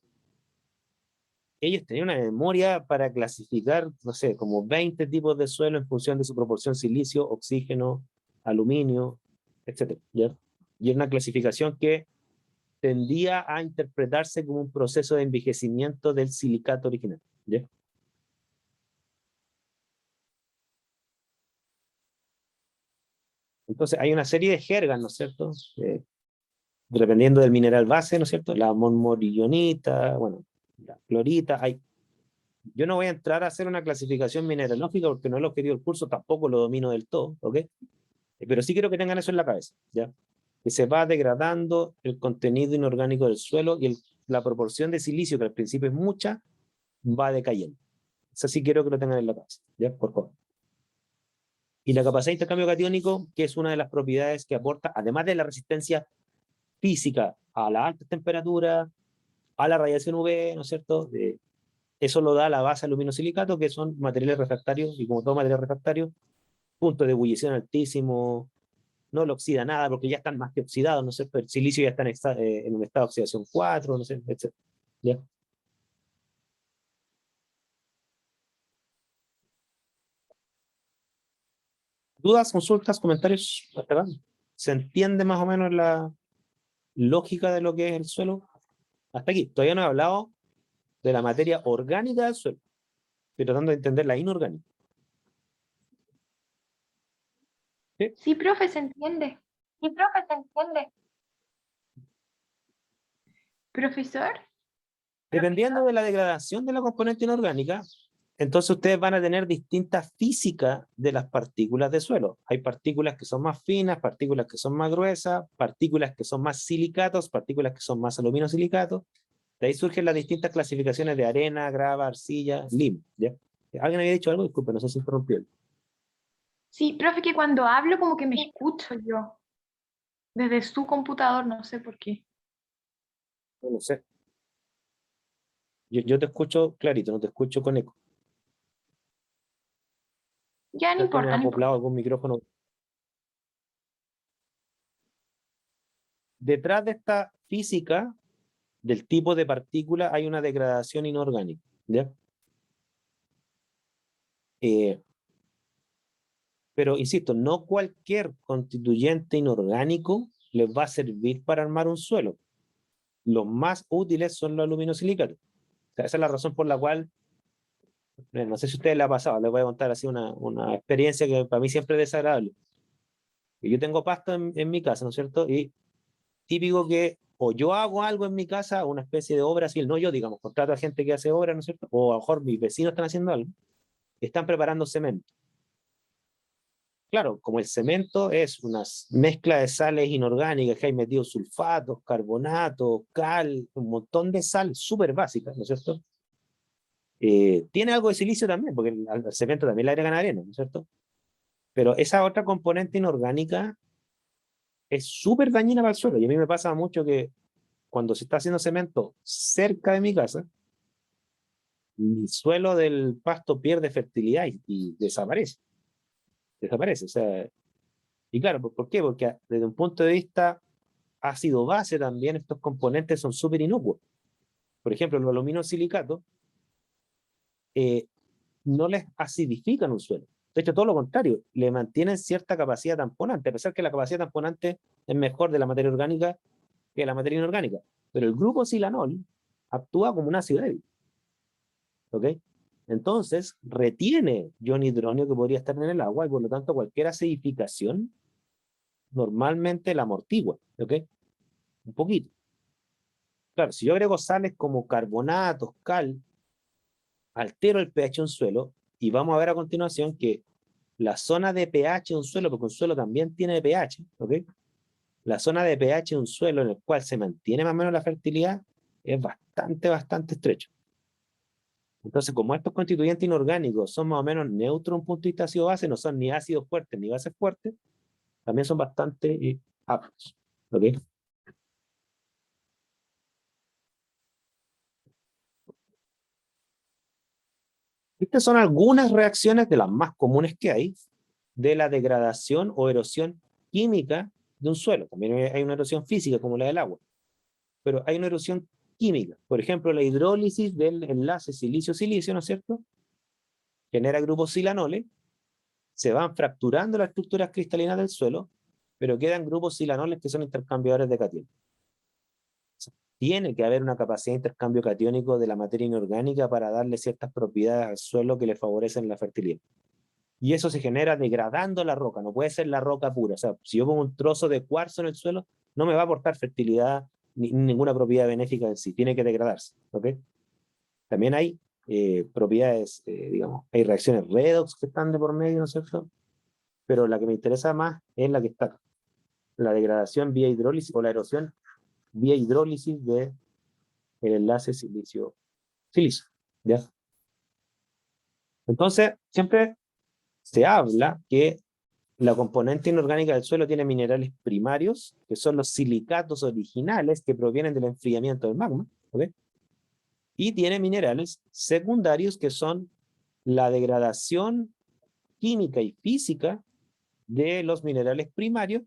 tenían una memoria para clasificar, no sé, como 20 tipos de suelo en función de su proporción silicio, oxígeno, aluminio, etc. ¿Ya? Y era una clasificación que tendía a interpretarse como un proceso de envejecimiento del silicato original. ¿Ya? Entonces hay una serie de jergas, ¿no es cierto? Dependiendo del mineral base, ¿no es cierto? La monmorillonita, bueno, la clorita, yo no voy a entrar a hacer una clasificación mineralógica porque no lo he querido el curso, tampoco lo domino del todo, ¿ok? Pero sí quiero que tengan eso en la cabeza, ¿ya? Que se va degradando el contenido inorgánico del suelo y la proporción de silicio, que al principio es mucha, va decayendo. Eso sí quiero que lo tengan en la cabeza, ¿ya? Por favor. Y la capacidad de intercambio catiónico, que es una de las propiedades que aporta, además de la resistencia física a la alta temperatura, a la radiación UV, ¿no es cierto? Eso lo da la base aluminosilicato, que son materiales refractarios, y como todo material refractario, punto de ebullición altísimo, no lo oxida nada porque ya están más que oxidados, no sé, pero el silicio ya está en un estado de oxidación 4, no sé, etc. ¿Ya? ¿Dudas, consultas, comentarios? ¿Hasta acá? ¿Se entiende más o menos la lógica de lo que es el suelo? Hasta aquí. Todavía no he hablado de la materia orgánica del suelo. Estoy tratando de entender la inorgánica. ¿Sí? Sí, profe, se entiende. Sí, profe, se entiende. Profesor, Dependiendo de la degradación de la componente inorgánica, entonces ustedes van a tener distintas físicas de las partículas de suelo. Hay partículas que son más finas, partículas que son más gruesas, partículas que son más silicatos, partículas que son más aluminosilicatos. De ahí surgen las distintas clasificaciones de arena, grava, arcilla, limo. ¿Ya? ¿Alguien había dicho algo? Disculpe, no sé si interrumpió. sí, profe, que cuando hablo como que me escucho yo desde su computador, no sé por qué. No lo sé. Yo te escucho clarito, no te escucho con eco. Ya no ¿Tienes importa, no importa. acoplado algún micrófono? Detrás de esta física del tipo de partícula hay una degradación inorgánica, ¿ya? Pero, insisto, no cualquier constituyente inorgánico les va a servir para armar un suelo. Los más útiles son los aluminosilicatos. O sea, esa es la razón por la cual, no sé si a ustedes les ha pasado, les voy a contar así una experiencia que para mí siempre es desagradable. Yo tengo pasto en mi casa, ¿no es cierto? Y típico que o yo hago algo en mi casa, una especie de obra civil, no yo, digamos, contrato a gente que hace obra, ¿no es cierto? O a lo mejor mis vecinos están haciendo algo, están preparando cemento. Claro, como el cemento es una mezcla de sales inorgánicas que hay metido sulfatos, carbonatos, cal, un montón de sal súper básica, ¿no es cierto? Tiene algo de silicio también, porque al cemento también le agregan arena, ¿no es cierto? Pero esa otra componente inorgánica es súper dañina para el suelo. Y a mí me pasa mucho que cuando se está haciendo cemento cerca de mi casa, el suelo del pasto pierde fertilidad y desaparece. Desaparece. O sea, y claro, ¿por qué? Porque desde un punto de vista ácido base también estos componentes son súper inocuos. Por ejemplo, los aluminosilicatos no les acidifican un suelo. De hecho, todo lo contrario, le mantienen cierta capacidad tamponante, a pesar que la capacidad tamponante es mejor de la materia orgánica que la materia inorgánica. Pero el grupo silanol actúa como un ácido débil. ¿Ok? Entonces, retiene ion hidróneo que podría estar en el agua y por lo tanto cualquier acidificación normalmente la amortigua. ¿Ok? Un poquito. Claro, si yo agrego sales como carbonatos, cal, altero el pH de un suelo y vamos a ver a continuación que la zona de pH de un suelo, porque un suelo también tiene pH, ¿ok? La zona de pH de un suelo en el cual se mantiene más o menos la fertilidad es bastante estrecho. Entonces, como estos constituyentes inorgánicos son más o menos neutros en un punto de vista ácido-base, no son ni ácidos fuertes ni bases fuertes, también son bastante aptos, ¿ok? Estas son algunas reacciones de las más comunes que hay de la degradación o erosión química de un suelo. También hay una erosión física como la del agua, pero hay una erosión química. Por ejemplo, la hidrólisis del enlace silicio-silicio, ¿no es cierto? Genera grupos silanoles, se van fracturando las estructuras cristalinas del suelo, pero quedan grupos silanoles que son intercambiadores de cationes. Tiene que haber una capacidad de intercambio catiónico de la materia inorgánica para darle ciertas propiedades al suelo que le favorecen la fertilidad. Y eso se genera degradando la roca, no puede ser la roca pura. O sea, si yo pongo un trozo de cuarzo en el suelo, no me va a aportar fertilidad ni ninguna propiedad benéfica en sí, tiene que degradarse. ¿Okay? También hay propiedades, digamos, hay reacciones redox que están de por medio, ¿no es cierto? Pero la que me interesa más es la que está, la degradación vía hidrólisis o la erosión vía hidrólisis del enlace silicio-silicio. ¿Ya? Entonces, siempre se habla que la componente inorgánica del suelo tiene minerales primarios, que son los silicatos originales que provienen del enfriamiento del magma, ¿ok? Y tiene minerales secundarios que son la degradación química y física de los minerales primarios,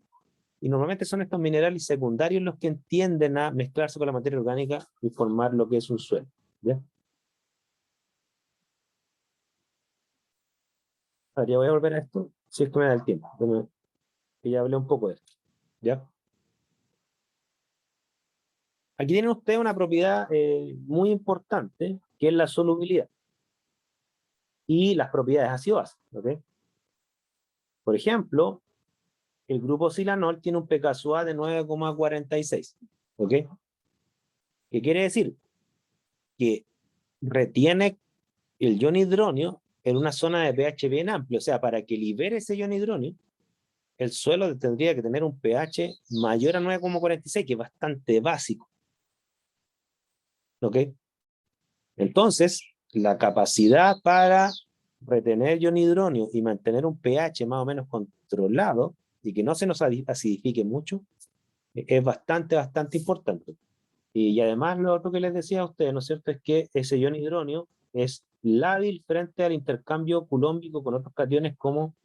y normalmente son estos minerales secundarios los que tienden a mezclarse con la materia orgánica y formar lo que es un suelo. ¿Ya? Ahora ya voy a volver a esto, si es que me da el tiempo, que ya hablé un poco de esto. ¿Ya? Aquí tienen ustedes una propiedad muy importante, que es la solubilidad y las propiedades ácido-base. ¿Okay? Por ejemplo, el grupo silanol tiene un pKa de 9,46. ¿Ok? ¿Qué quiere decir? Que retiene el ion hidróneo en una zona de pH bien amplia. O sea, para que libere ese ion hidróneo, el suelo tendría que tener un pH mayor a 9,46, que es bastante básico. ¿Ok? Entonces, la capacidad para retener ion hidróneo y mantener un pH más o menos controlado y que no se nos acidifique mucho, es bastante importante. Y además lo otro que les decía a ustedes, ¿no es cierto?, es que ese ion hidróneo es lábil frente al intercambio culómbico con otros cationes como,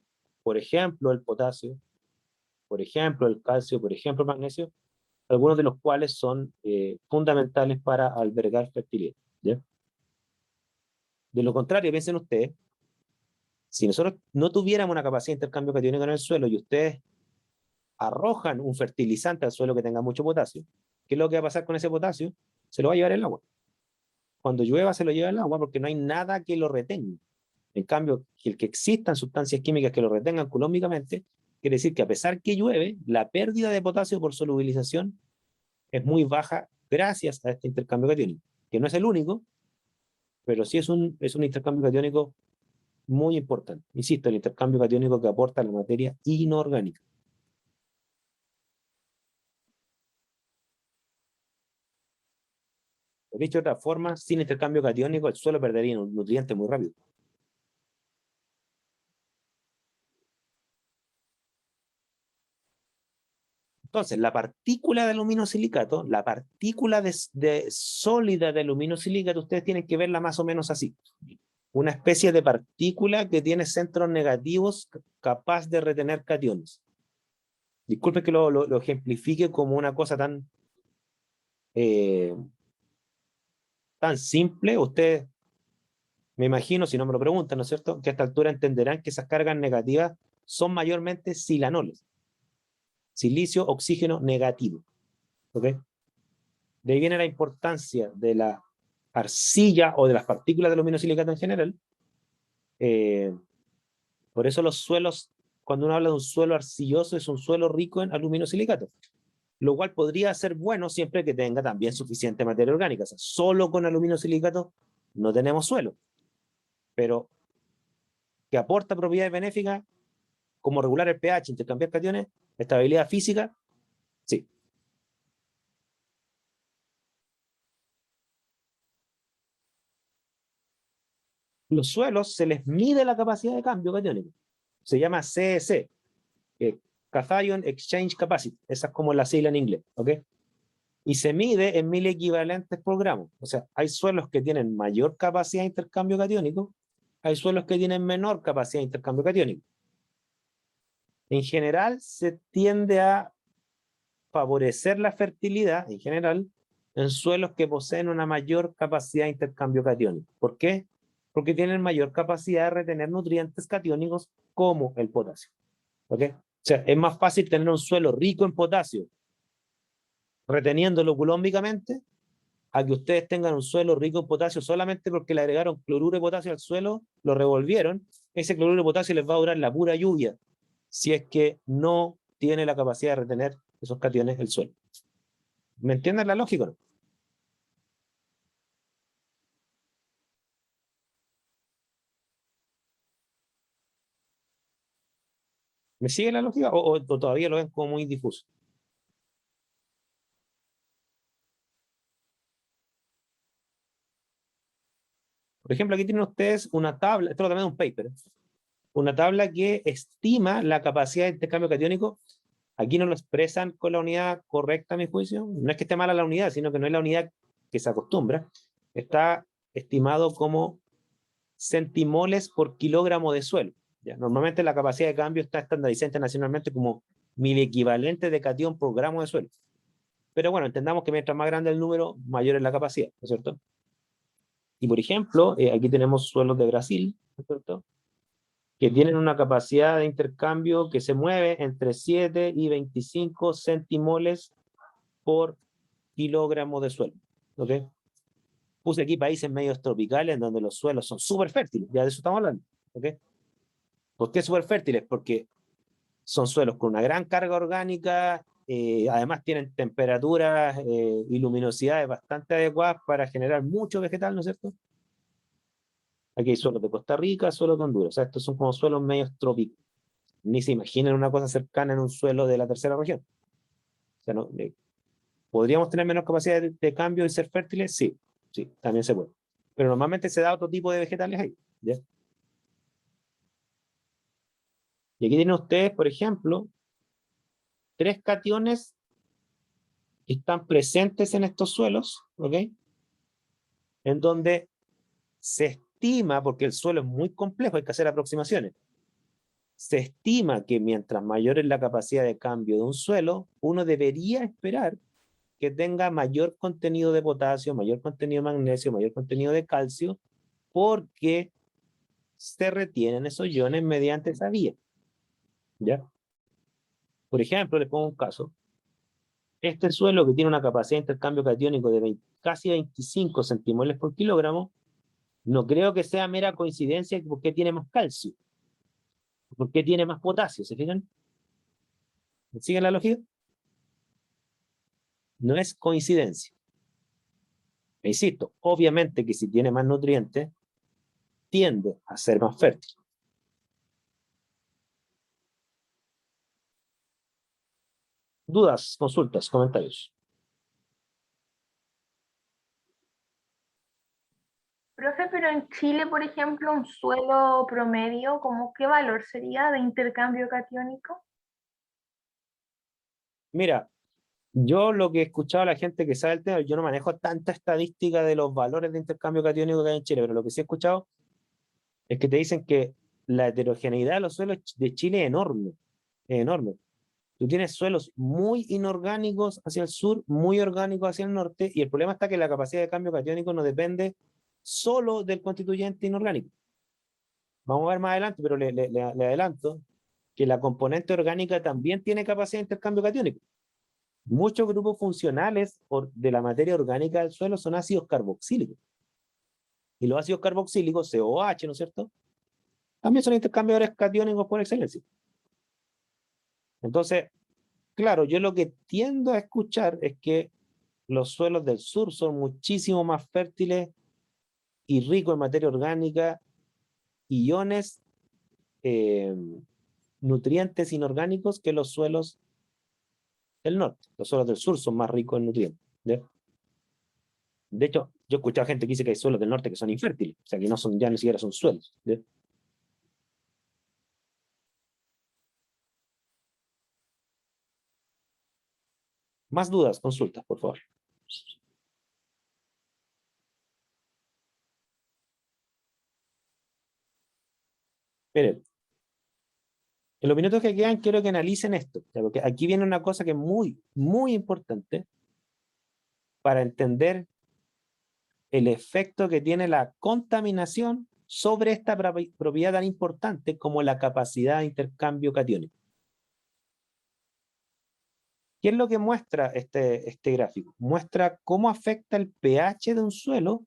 por ejemplo, el potasio, por ejemplo, el calcio, por ejemplo, el magnesio, algunos de los cuales son fundamentales para albergar fertilidad, ¿ya? De lo contrario, piensen ustedes, si nosotros no tuviéramos una capacidad de intercambio catiónico en el suelo y ustedes arrojan un fertilizante al suelo que tenga mucho potasio, ¿qué es lo que va a pasar con ese potasio? Se lo va a llevar el agua. Cuando llueva se lo lleva el agua porque no hay nada que lo retenga. En cambio, el que existan sustancias químicas que lo retengan colómbicamente, quiere decir que a pesar que llueve, la pérdida de potasio por solubilización es muy baja gracias a este intercambio catiónico, que no es el único, pero sí es un intercambio catiónico muy importante. Insisto, el intercambio catiónico que aporta la materia inorgánica. Dicho de otra forma, sin intercambio catiónico, el suelo perdería nutrientes muy rápido. Entonces, la partícula de aluminosilicato, la partícula sólida de aluminosilicato, ustedes tienen que verla más o menos así. Una especie de partícula que tiene centros negativos capaz de retener cationes. Disculpe que lo ejemplifique como una cosa tan simple. Ustedes, me imagino, si no me lo preguntan, ¿no es cierto?, que a esta altura entenderán que esas cargas negativas son mayormente silanoles. Silicio, oxígeno negativo. ¿Ok? De ahí viene la importancia de la arcilla o de las partículas de aluminosilicato en general. Por eso los suelos, cuando uno habla de un suelo arcilloso, es un suelo rico en aluminosilicato. Lo cual podría ser bueno siempre que tenga también suficiente materia orgánica. O sea, solo con aluminosilicato no tenemos suelo. Pero que aporta propiedades benéficas, como regular el pH, intercambiar cationes, estabilidad física, sí. Los suelos se les mide la capacidad de cambio catiónico. Se llama CEC, Cation Exchange Capacity. Esa es como la sigla en inglés, ¿ok? Y se mide en 1000 equivalentes por gramo. O sea, hay suelos que tienen mayor capacidad de intercambio catiónico, hay suelos que tienen menor capacidad de intercambio catiónico. En general, se tiende a favorecer la fertilidad, en general, en suelos que poseen una mayor capacidad de intercambio catiónico. ¿Por qué? Porque tienen mayor capacidad de retener nutrientes catiónicos como el potasio. ¿Ok? O sea, es más fácil tener un suelo rico en potasio reteniéndolo colómbicamente a que ustedes tengan un suelo rico en potasio solamente porque le agregaron cloruro de potasio al suelo, lo revolvieron, ese cloruro de potasio les va a durar la pura lluvia si es que no tiene la capacidad de retener esos cationes del suelo. ¿Me entienden la lógica, no? ¿Me sigue la lógica o todavía lo ven como muy difuso? Por ejemplo, aquí tienen ustedes una tabla, esto lo también es un paper, una tabla que estima la capacidad de intercambio catiónico. Aquí no lo expresan con la unidad correcta, a mi juicio. No es que esté mala la unidad, sino que no es la unidad que se acostumbra. Está estimado como centimoles por kilogramo de suelo. ¿Ya? Normalmente la capacidad de cambio está estandarizada internacionalmente como miliequivalente de catión por gramo de suelo. Pero bueno, entendamos que mientras más grande el número, mayor es la capacidad, ¿no es cierto? Y por ejemplo, aquí tenemos suelos de Brasil, ¿no es cierto?, que tienen una capacidad de intercambio que se mueve entre 7 y 25 centimoles por kilogramo de suelo. ¿Ok? Puse aquí países medios tropicales en donde los suelos son súper fértiles, ya de eso estamos hablando. ¿Ok? ¿Por qué súper fértiles? Porque son suelos con una gran carga orgánica, además tienen temperaturas y luminosidades bastante adecuadas para generar mucho vegetal, ¿no es cierto? Aquí hay suelos de Costa Rica, suelos de Honduras. O sea, estos son como suelos medios trópicos. Ni se imaginan una cosa cercana en un suelo de la tercera región. O sea, no, ¿podríamos tener menos capacidad de cambio y ser fértiles? Sí, sí, también se puede. Pero normalmente se da otro tipo de vegetales ahí. ¿Ya? Y aquí tienen ustedes, por ejemplo, 3 cationes que están presentes en estos suelos, ¿ok? En donde se estima, porque el suelo es muy complejo, hay que hacer aproximaciones, se estima que mientras mayor es la capacidad de cambio de un suelo, uno debería esperar que tenga mayor contenido de potasio, mayor contenido de magnesio, mayor contenido de calcio, porque se retienen esos iones mediante esa vía. ¿Ya? Por ejemplo, les pongo un caso. Este suelo que tiene una capacidad de intercambio catiónico de casi 25 centimoles por kilogramo, no creo que sea mera coincidencia porque tiene más calcio, porque tiene más potasio, ¿se fijan? ¿Me siguen la lógica? No es coincidencia. E insisto, obviamente que si tiene más nutrientes, tiende a ser más fértil. Dudas, consultas, comentarios. Profe, pero en Chile, por ejemplo, un suelo promedio, ¿cómo qué valor sería de intercambio catiónico? Mira, yo lo que he escuchado a la gente que sabe el tema, yo no manejo tanta estadística de los valores de intercambio catiónico que hay en Chile, pero lo que sí he escuchado es que te dicen que la heterogeneidad de los suelos de Chile es enorme, es enorme. Tú tienes suelos muy inorgánicos hacia el sur, muy orgánicos hacia el norte, y el problema está que la capacidad de cambio catiónico no depende solo del constituyente inorgánico. Vamos a ver más adelante, pero le adelanto que la componente orgánica también tiene capacidad de intercambio catiónico. Muchos grupos funcionales de la materia orgánica del suelo son ácidos carboxílicos. Y los ácidos carboxílicos, COH, ¿no es cierto? También son intercambiadores catiónicos por excelencia. Entonces, claro, yo lo que tiendo a escuchar es que los suelos del sur son muchísimo más fértiles y ricos en materia orgánica, iones, nutrientes inorgánicos que los suelos del norte. Los suelos del sur son más ricos en nutrientes. ¿Ya? De hecho, yo he escuchado gente que dice que hay suelos del norte que son infértiles, o sea, que no son, ya ni siquiera son suelos. ¿Ya? Más dudas, consultas, por favor. Miren, en los minutos que quedan quiero que analicen esto, porque aquí viene una cosa que es muy, muy importante para entender el efecto que tiene la contaminación sobre esta propiedad tan importante como la capacidad de intercambio catiónico. ¿Qué es lo que muestra este gráfico? Muestra cómo afecta el pH de un suelo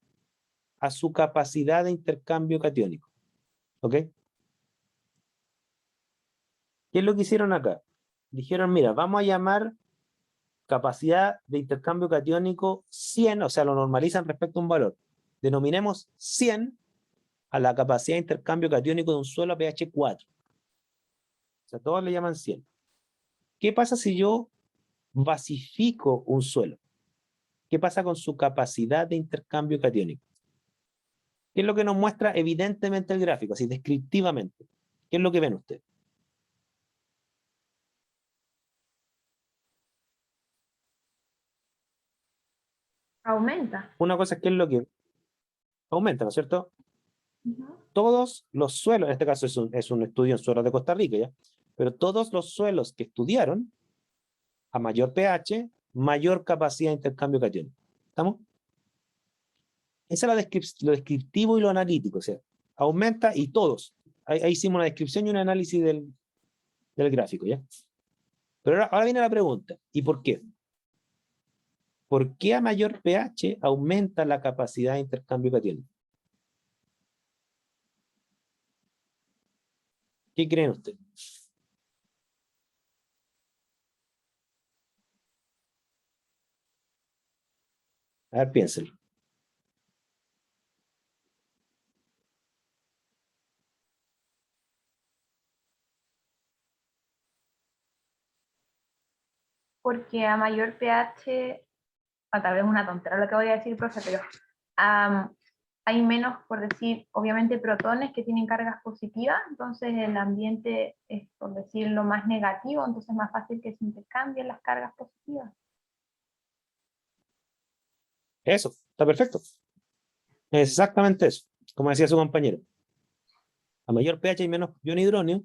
a su capacidad de intercambio catiónico. ¿Ok? ¿Qué es lo que hicieron acá? Dijeron, mira, vamos a llamar capacidad de intercambio catiónico 100, o sea, lo normalizan respecto a un valor. Denominemos 100 a la capacidad de intercambio catiónico de un suelo a pH 4. O sea, todos le llaman 100. ¿Qué pasa si yo basifico un suelo? ¿Qué pasa con su capacidad de intercambio catiónico? ¿Qué es lo que nos muestra evidentemente el gráfico, así descriptivamente? ¿Qué es lo que ven ustedes? Aumenta. Una cosa es que es lo que aumenta, ¿no es cierto? Todos los suelos, en este caso es un estudio en suelos de Costa Rica, ¿ya? Pero todos los suelos que estudiaron, a mayor pH, mayor capacidad de intercambio catiónico. ¿Estamos? Esa es lo descriptivo y lo analítico, o sea, aumenta y todos. Ahí hicimos una descripción y un análisis del gráfico, ¿ya? Pero ahora viene la pregunta, ¿y por qué? ¿Por qué a mayor pH aumenta la capacidad de intercambio catiónico? ¿Qué creen ustedes? A ver, piénsenlo. Porque a mayor pH, o tal vez una tontera lo que voy a decir, profe, pero am, hay menos, por decir, obviamente protones que tienen cargas positivas, entonces el ambiente es, por decirlo, más negativo, entonces es más fácil que se intercambien las cargas positivas. Eso, está perfecto. Exactamente eso, como decía su compañero. A mayor pH hay menos ionhidronio.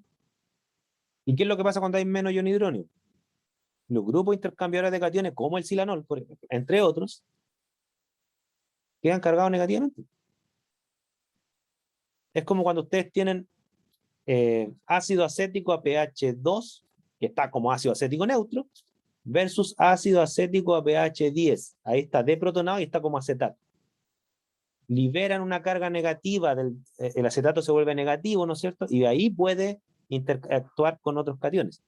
¿Y qué es lo que pasa cuando hay menos ionhidronio? los grupos intercambiadores de cationes, como el silanol, por ejemplo, entre otros, quedan cargados negativamente. Es como cuando ustedes tienen ácido acético a pH 2, que está como ácido acético neutro, versus ácido acético a pH 10. Ahí está deprotonado y está como acetato. Liberan una carga negativa, el acetato se vuelve negativo, ¿no es cierto? Y de ahí puede interactuar con otros cationes.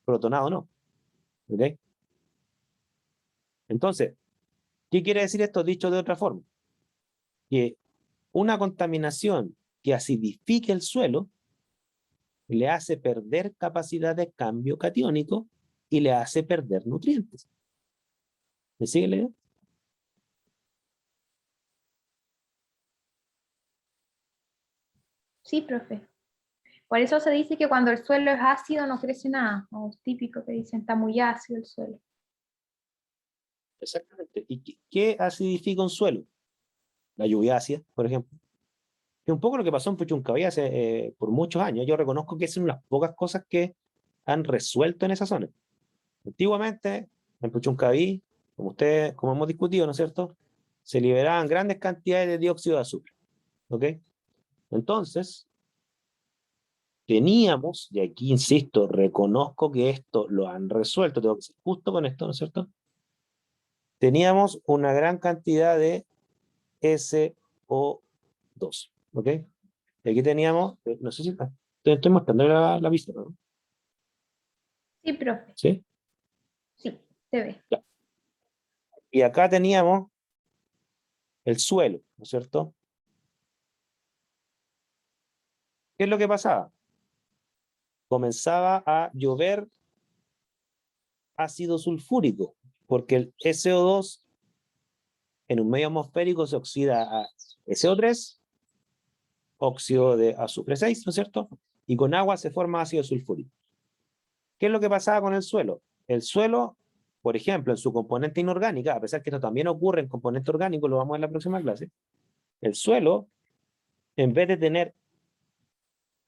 Protonado no. ¿Ok? Entonces, ¿qué quiere decir esto dicho de otra forma? Que una contaminación que acidifique el suelo le hace perder capacidad de cambio catiónico y le hace perder nutrientes. ¿Me sigue la idea? Sí, profe. Por eso se dice que cuando el suelo es ácido no crece nada. O es típico que dicen está muy ácido el suelo. Exactamente. ¿Y qué acidifica un suelo? La lluvia ácida, por ejemplo. Es un poco lo que pasó en Puchuncaví hace, por muchos años. Yo reconozco que es una de las pocas cosas que han resuelto en esa zona. Antiguamente, en Puchuncaví, como hemos discutido, ¿no es cierto? Se liberaban grandes cantidades de dióxido de azufre. ¿Ok? Entonces, teníamos, y aquí insisto, reconozco que esto lo han resuelto, tengo que ser justo con esto, ¿no es cierto? Teníamos una gran cantidad de SO2, ¿ok? Y aquí teníamos, no sé si estoy mostrando la vista, ¿no? Sí, profe. ¿Sí? Sí, se ve. Ya. Y acá teníamos el suelo, ¿no es cierto? ¿Qué es lo que pasaba? Comenzaba a llover ácido sulfúrico, porque el SO2 en un medio atmosférico se oxida a SO3, óxido de azufre 6, ¿no es cierto? Y con agua se forma ácido sulfúrico. ¿Qué es lo que pasaba con el suelo? El suelo, por ejemplo, en su componente inorgánica, a pesar que esto también ocurre en componente orgánico, lo vamos a ver en la próxima clase, el suelo, en vez de tener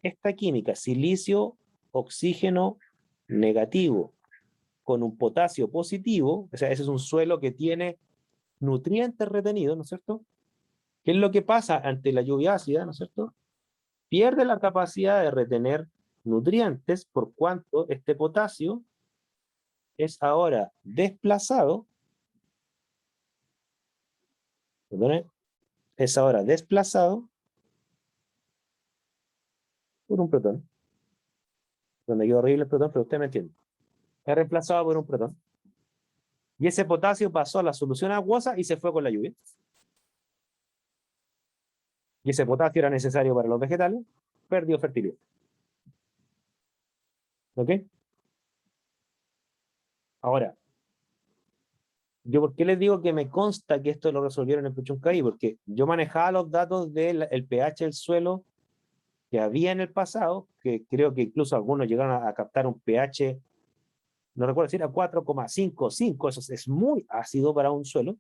esta química, silicio, oxígeno negativo, con un potasio positivo, o sea, ese es un suelo que tiene nutrientes retenidos, ¿no es cierto? ¿Qué es lo que pasa ante la lluvia ácida, ¿no es cierto? Pierde la capacidad de retener nutrientes por cuanto este potasio es ahora desplazado, perdone, es ahora desplazado por un protón. Donde quedó horrible el protón, pero usted me entiende. Es reemplazado por un protón. Y ese potasio pasó a la solución acuosa y se fue con la lluvia. Y ese potasio era necesario para los vegetales, perdió fertilidad. ¿Ok? Ahora, yo por qué les digo que me consta que esto lo resolvieron en Puchuncaví, porque yo manejaba los datos del pH del suelo que había en el pasado, que creo que incluso algunos llegaron a captar un pH, no recuerdo si era 4,55, eso es muy ácido para un suelo,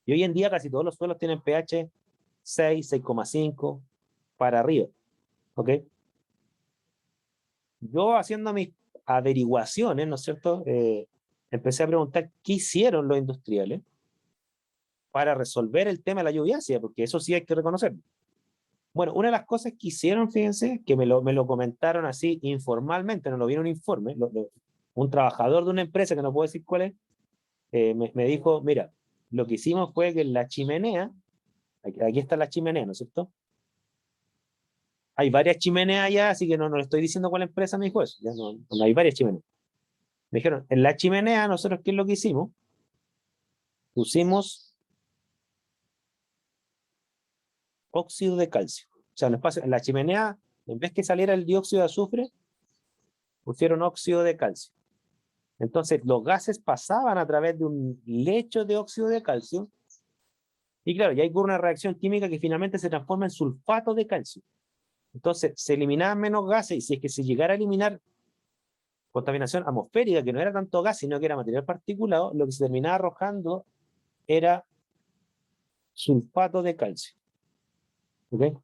y hoy en día casi todos los suelos tienen pH 6, 6,5 para arriba, ¿ok? Yo haciendo mis averiguaciones, ¿no es cierto? Empecé a preguntar qué hicieron los industriales para resolver el tema de la lluvia ácida, porque eso sí hay que reconocerlo. Bueno, una de las cosas que hicieron, fíjense, que me lo comentaron así informalmente, no lo vieron un informe, un trabajador de una empresa, que no puedo decir cuál es, me dijo, mira, lo que hicimos fue que en la chimenea, aquí está la chimenea, ¿no es cierto? Hay varias chimeneas allá, así que no le estoy diciendo cuál empresa me dijo eso, ya no hay varias chimeneas. Me dijeron, en la chimenea, nosotros, ¿qué es lo que hicimos? Pusimos óxido de calcio. O sea, en la chimenea, en vez que saliera el dióxido de azufre, pusieron óxido de calcio. Entonces, los gases pasaban a través de un lecho de óxido de calcio. Y claro, ya hay una reacción química que finalmente se transforma en sulfato de calcio. Entonces, se eliminaban menos gases y si es que se llegara a eliminar contaminación atmosférica, que no era tanto gas, sino que era material particulado, lo que se terminaba arrojando era sulfato de calcio. ¿Ok?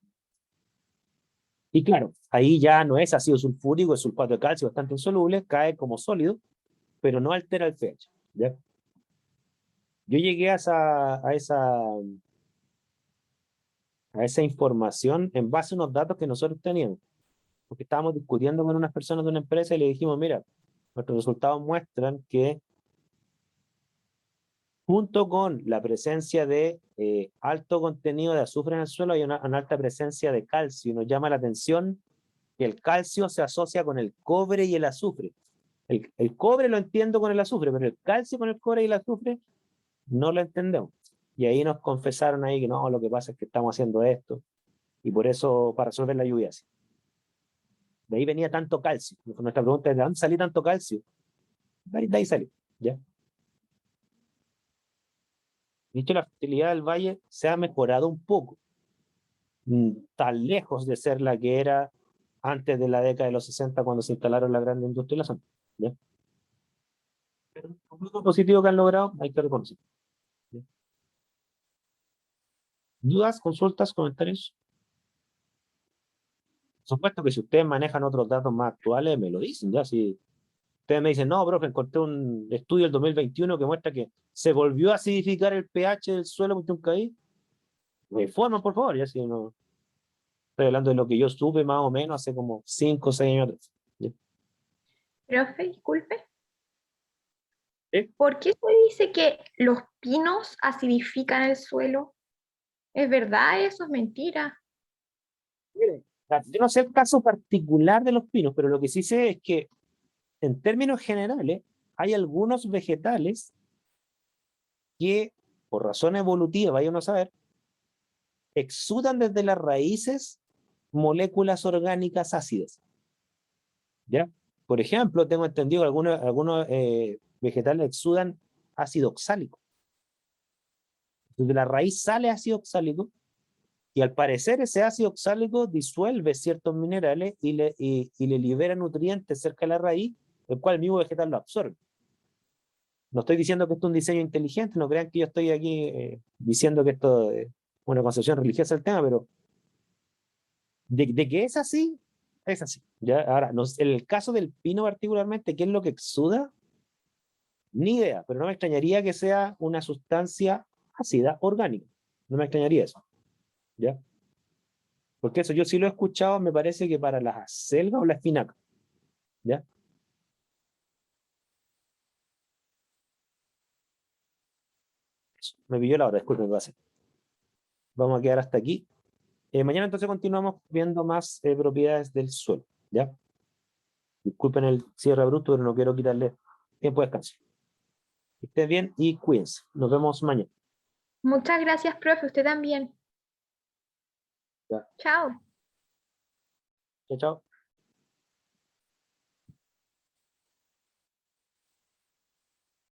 Y claro, ahí ya no es ácido sulfúrico, es sulfato de calcio bastante insoluble, cae como sólido pero no altera el pH. ¿Ya? Yo llegué a esa información en base a unos datos que nosotros teníamos, porque estábamos discutiendo con unas personas de una empresa y le dijimos, mira, nuestros resultados muestran que junto con la presencia de alto contenido de azufre en el suelo hay una alta presencia de calcio, y nos llama la atención que el calcio se asocia con el cobre y el azufre. El cobre lo entiendo con el azufre, pero el calcio con el cobre y el azufre no lo entendemos. Y ahí nos confesaron ahí que no, lo que pasa es que estamos haciendo esto, y por eso, para resolver la lluvia. De ahí venía tanto calcio. Nuestra pregunta es, ¿de dónde salió tanto calcio? De ahí salió, ¿ya? De hecho, la fertilidad del valle se ha mejorado un poco, tan lejos de ser la que era antes de la década de los 60, cuando se instalaron la gran industria de la zona, ¿ya? Pero un punto positivo que han logrado, hay que reconocer. ¿Ya? ¿Dudas, consultas, comentarios? Por supuesto que si ustedes manejan otros datos más actuales, me lo dicen, ya. Si ustedes me dicen, no, profe, encontré un estudio del 2021 que muestra que se volvió a acidificar el pH del suelo porque un caí, me informan, por favor, ya. Si no, estoy hablando de lo que yo supe más o menos hace como 5 o 6 años atrás, ¿ya? Profe, disculpe. ¿Sí? ¿Por qué se dice que los pinos acidifican el suelo? ¿Es verdad eso? ¿Es mentira? Mire, yo no sé el caso particular de los pinos, pero lo que sí sé es que en términos generales hay algunos vegetales que, por razón evolutiva, vaya uno a saber, exudan desde las raíces moléculas orgánicas ácidas. ¿Ya? Por ejemplo, tengo entendido que algunos vegetales exudan ácido oxálico. De la raíz sale ácido oxálico, y al parecer ese ácido oxálico disuelve ciertos minerales y le libera nutrientes cerca de la raíz, el cual el mismo vegetal lo absorbe. No estoy diciendo que esto es un diseño inteligente, no crean que yo estoy aquí diciendo que esto es una concepción religiosa del tema, pero de que es así, es así. ¿Ya? Ahora, en el caso del pino particularmente, ¿qué es lo que exuda? Ni idea, pero no me extrañaría que sea una sustancia ácida orgánica. No me extrañaría eso. ¿Ya? Porque eso yo sí lo he escuchado, me parece que para la selva o la espinaca. ¿Ya? Eso, me pilló la hora, disculpen, vamos a quedar hasta aquí. Mañana entonces continuamos viendo más propiedades del suelo. ¿Ya? Disculpen el cierre abrupto, pero no quiero quitarle tiempo de descanso. Que estén bien y cuídense. Nos vemos mañana. Muchas gracias, profe. Usted también. Ya. Chao. Chao, chao.